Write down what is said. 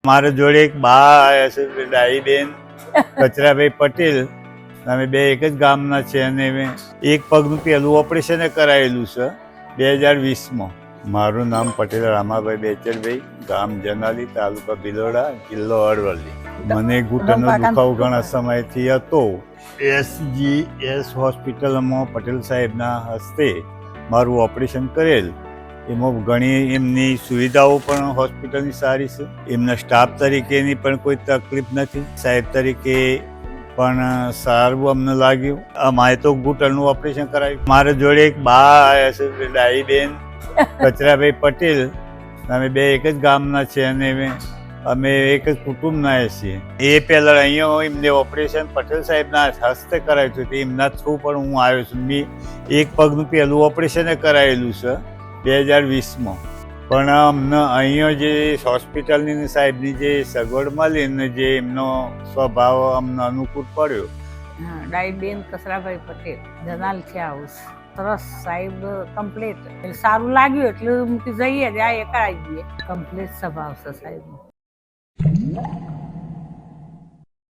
મારા જોડે એક બા આવ્યા છે, ડાહીબેન કચરાભાઈ પટેલ. અમે બે એક જ ગામના છે અને એક પગનું પહેલું ઓપરેશન કરાયેલું છે 2020માં. મારું નામ પટેલ રામાભાઈ બેચરભાઈ, ગામ જનાલી, તાલુકા ભિલોડા, જિલ્લો અરવલ્લી. મને ઘૂંટણનો દુખાવો ઘણા સમયથી હતો. SGS હોસ્પિટલમાં પટેલ સાહેબના હસ્તે મારું ઓપરેશન કરેલ. એમાં ઘણી એમની સુવિધાઓ પણ હોસ્પિટલની સારી છે. એમના સ્ટાફ તરીકેની પણ કોઈ તકલીફ નથી. સાહેબ તરીકે પણ સારું અમને લાગ્યું. અમારે તો ઘૂંટણનું ઓપરેશન કરાવ્યું. મારા જોડે એક બા આવ્યા છે, ડાહીબેન કચરાભાઈ પટેલ. અમે બે એક જ ગામના છે અને અમે એક જ કુટુંબના છીએ. એ પહેલાં અહીંયા એમને ઓપરેશન પટેલ સાહેબના હસ્તે કરાવ્યું હતું. એમના થ્રુ પણ હું આવ્યો છું. મેં એક પગનું પહેલું ઓપરેશન કરાયેલું છે 2020માં. પણ અમને અહીંયા જે હોસ્પિટલની સાહેબની જે સગવડ મળી ને જે એમનો સ્વભાવ અમને અનુકૂળ પડ્યો. ડાહીબેન કચરાભાઈ પટેલ, જનાલ છે હાઉસ. સરસ સાહેબ, કમ્પ્લીટ સારું લાગ્યું એટલે મૂકી જઈએ જાય કરાવી દઈએ. કમ્પ્લીટ સ્વભાવ છે સાહેબનો.